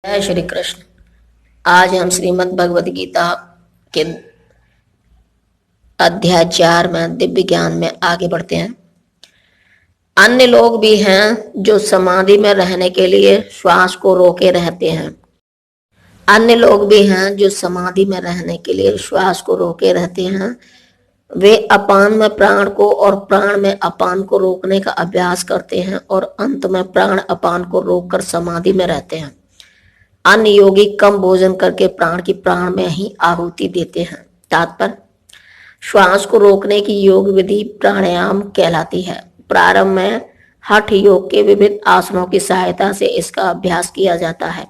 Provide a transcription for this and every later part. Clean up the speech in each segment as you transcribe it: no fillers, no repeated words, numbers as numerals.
जय श्री कृष्ण। आज हम श्रीमद् भगवद गीता के अध्याय 4 में दिव्य ज्ञान में आगे बढ़ते हैं। अन्य लोग भी हैं जो समाधि में रहने के लिए श्वास को रोके रहते हैं। अन्य लोग भी हैं जो समाधि में रहने के लिए श्वास को रोके रहते हैं। वे अपान में प्राण को और प्राण में अपान को रोकने का अभ्यास करते हैं और अंत में प्राण अपान को रोककर समाधि में रहते हैं। अन्य योगी कम भोजन करके प्राण की प्राण में ही आहुति देते हैं। तात्पर्य, श्वास को रोकने की योग विधि प्राणायाम कहलाती है। प्रारंभ में हठ योग के विविध आसनों की सहायता से इसका अभ्यास किया जाता है।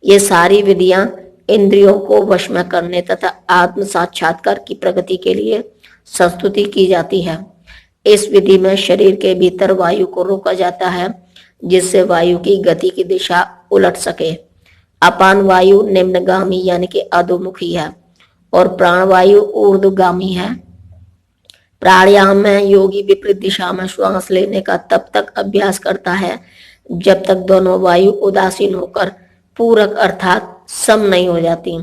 ये सारी विधियां इंद्रियों को वश में करने तथा आत्म साक्षात्कार की प्रगति के लिए संस्तुति की जाती है। इस विधि में शरीर के भीतर वायु को रोका जाता है जिससे वायु की गति की दिशा उलट सके। अपान वायु निम्नगामी यानी कि अधोमुखी है और प्राणवायु ऊर्ध्वगामी है। प्राणायाम में योगी विपरीत दिशा में श्वास लेने का तब तक अभ्यास करता है जब तक दोनों वायु उदासीन होकर पूरक अर्थात सम नहीं हो जाती।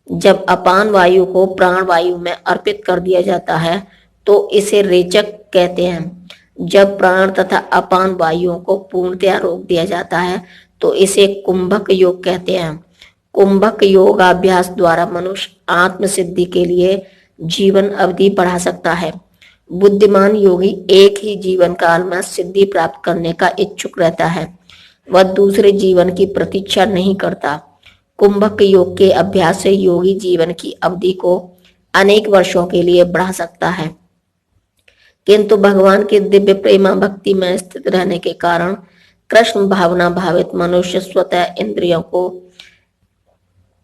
जब अपान वायु को प्राण वायु में अर्पित कर दिया जाता है तो इसे रेचक कहते हैं। जब प्राण तथा अपान वायुओं को पूर्णतया रोक दिया जाता है तो इसे कुंभक योग कहते हैं। कुंभक योगाभ्यास द्वारा मनुष्य आत्म सिद्धि के लिए जीवन अवधि बढ़ा सकता है। बुद्धिमान योगी एक ही जीवन काल में सिद्धि प्राप्त करने का इच्छुक रहता है, वह दूसरे जीवन की प्रतीक्षा नहीं करता। कुंभक योग के अभ्यास से योगी जीवन की अवधि को अनेक वर्षों के लिए बढ़ा सकता है, किंतु भगवान के दिव्य प्रेमा भक्ति में स्थित रहने के कारण कृष्ण भावना भावित मनुष्य स्वतः इंद्रियों को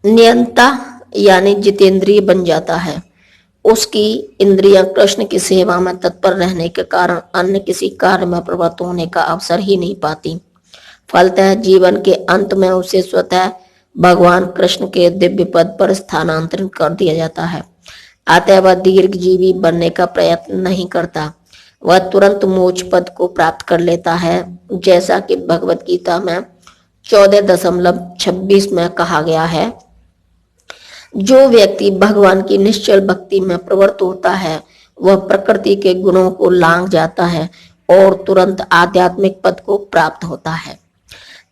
नियंता यानी जितेंद्रिय बन जाता है। उसकी इंद्रियां कृष्ण की सेवा में तत्पर रहने के कारण अन्य किसी कार्य में प्रवृत्त होने का अवसर ही नहीं पाती। फलतः जीवन के अंत में उसे स्वतः भगवान कृष्ण के दिव्य पद पर स्थानांतरित कर दिया जाता है। अतः वह दीर्घजीवी बनने का प्रयत्न नहीं करता, वह तुरंत मोक्ष पद को प्राप्त कर लेता है, जैसा कि भगवत गीता में 14.26 में कहा गया है। जो व्यक्ति भगवान की निश्चल भक्ति में प्रवृत्त होता है वह प्रकृति के गुणों को लांघ जाता है और तुरंत आध्यात्मिक पद को प्राप्त होता है।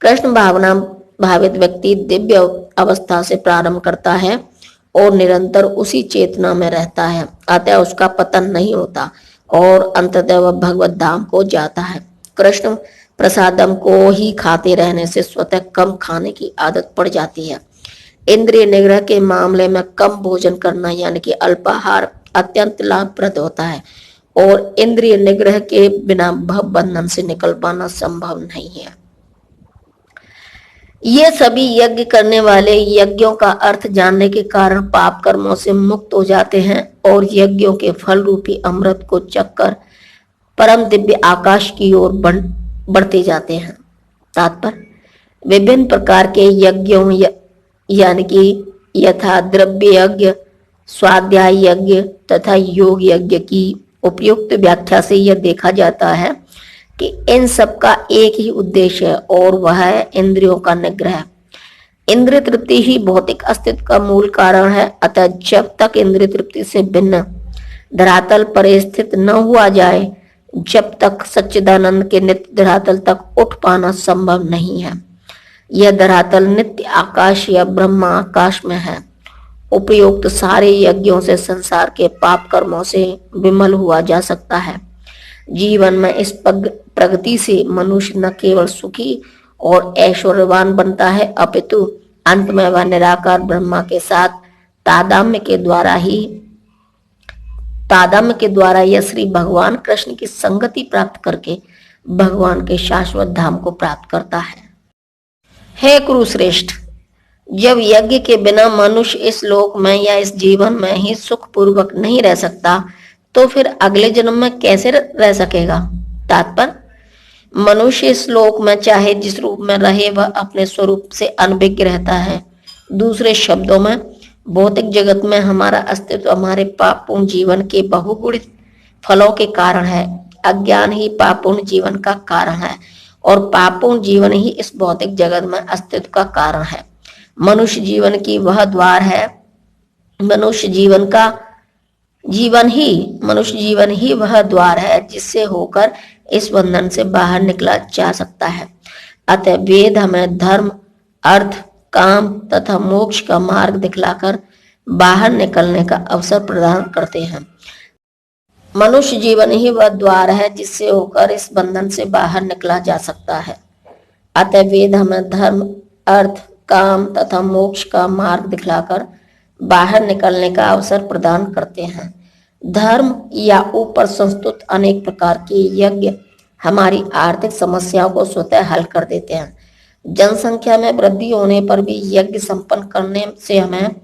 कृष्ण भावना भावित व्यक्ति दिव्य अवस्था से प्रारंभ करता है और निरंतर उसी चेतना में रहता है, अतः उसका पतन नहीं होता और अंततः वह भगवत धाम को जाता है। कृष्ण प्रसादम को ही खाते रहने से स्वतः कम खाने की आदत पड़ जाती है। इंद्रिय निग्रह के मामले में कम भोजन करना यानी कि अल्पाहार अत्यंत लाभप्रद होता है और इंद्रिय निग्रह के बिना भव बंधन से निकल पाना संभव नहीं है। ये सभी यज्ञ करने वाले यज्ञों का अर्थ जानने के कारण पाप कर्मों से मुक्त हो जाते हैं और यज्ञों के फल रूपी अमृत को चखकर परम दिव्य आकाश की ओर बढ़ते जाते हैं। तात्पर्य, विभिन्न प्रकार के यज्ञों यानी कि यथा द्रव्य यज्ञ, स्वाध्याय यज्ञ तथा योग यज्ञ की उपयुक्त व्याख्या से यह देखा जाता है कि इन सब का एक ही उद्देश्य है और वह है इंद्रियों का निग्रह। इंद्रिय तृप्ति ही भौतिक अस्तित्व का मूल कारण है, अतः जब तक इंद्रिय तृप्ति से भिन्न धरातल पर स्थित न हुआ जाए, जब तक सच्चिदानंद के नित्य धरातल तक उठ पाना संभव नहीं है। यह धरातल नित्य आकाश या ब्रह्मा आकाश में है। उपयुक्त सारे यज्ञों से संसार के पाप कर्मों से विमल हुआ जा सकता है। जीवन में इस प्रगति से मनुष्य न केवल सुखी और ऐश्वर्यवान बनता है, अपितु अंत में वह निराकार ब्रह्मा के साथ तादात्म्य के द्वारा यह श्री भगवान कृष्ण की संगति प्राप्त करके भगवान के शाश्वत धाम को प्राप्त करता है। हे कुरुश्रेष्ठ, जब यज्ञ के बिना मनुष्य इस लोक में या इस जीवन में ही सुख पूर्वक नहीं रह सकता तो फिर अगले जन्म में कैसे रह सकेगा। तात्पर्य, मनुष्य इस लोक में चाहे जिस रूप में रहे वह अपने स्वरूप से अनभिज्ञ रहता है। दूसरे शब्दों में भौतिक जगत में हमारा अस्तित्व हमारे पापपूर्ण जीवन के बहुगुणित फलों के कारण है। अज्ञान ही पापपूर्ण जीवन का कारण है और पापपूर्ण जीवन ही इस भौतिक जगत में अस्तित्व का कारण है। मनुष्य जीवन की वह द्वार है, मनुष्य जीवन ही वह द्वार है जिससे होकर इस बंधन से बाहर निकला जा सकता है। अतः वेद हमें धर्म, अर्थ, काम तथा मोक्ष का मार्ग दिखलाकर बाहर निकलने का अवसर प्रदान करते हैं। मनुष्य जीवन ही वह द्वार है जिससे होकर इस बंधन से बाहर निकला जा सकता है। अतः वेद हमें धर्म, अर्थ, काम तथा मोक्ष का मार्ग दिखलाकर बाहर निकलने का अवसर प्रदान करते हैं। धर्म या ऊपर संस्तुत अनेक प्रकार के यज्ञ हमारी आर्थिक समस्याओं को स्वतः हल कर देते हैं। जनसंख्या में वृद्धि होने पर भी यज्ञ संपन्न करने से हमें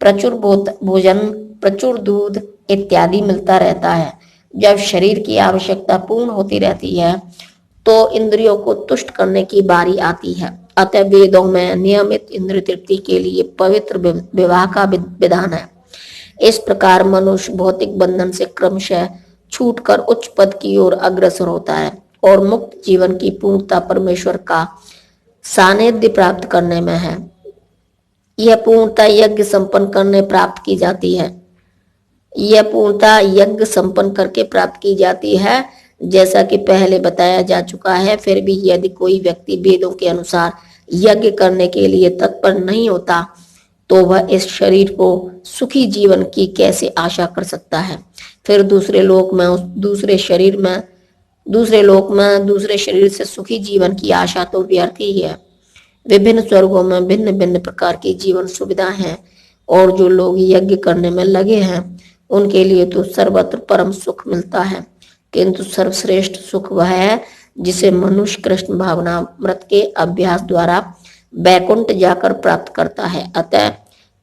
प्रचुर भोजन, प्रचुर दूध इत्यादि मिलता रहता है। जब शरीर की आवश्यकता पूर्ण होती रहती है तो इंद्रियों को तुष्ट करने की बारी आती है। अतः वेदों में नियमित इंद्रिय तृप्ति के लिए पवित्र विवाह का विधान है। इस प्रकार मनुष्य भौतिक बंधन से क्रमशः छूटकर उच्च पद की ओर अग्रसर होता है और मुक्त जीवन की पूर्णता परमेश्वर का सानिध्य प्राप्त करने में है। यह पूर्णता यज्ञ संपन्न करने प्राप्त की जाती है। यह पूर्णता यज्ञ संपन्न करके प्राप्त की जाती है, जैसा कि पहले बताया जा चुका है। फिर भी यदि कोई व्यक्ति वेदों के अनुसार यज्ञ करने के लिए तत्पर नहीं होता तो वह इस शरीर को सुखी जीवन की कैसे आशा कर सकता है। फिर दूसरे लोक में दूसरे शरीर से सुखी जीवन की आशा तो व्यर्थ ही है। विभिन्न स्वर्गों में भिन्न भिन्न प्रकार की जीवन सुविधा है और जो लोग यज्ञ करने में लगे हैं उनके लिए तो सर्वत्र परम सुख मिलता है, किंतु सर्वश्रेष्ठ सुख वह है जिसे मनुष्य कृष्ण भावनामृत के अभ्यास द्वारा बैकुंठ जाकर प्राप्त करता है। अतः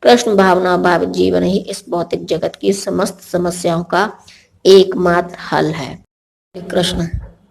कृष्ण भावना भाव जीवन ही इस भौतिक जगत की समस्त समस्याओं का एकमात्र हल है। कृष्ण।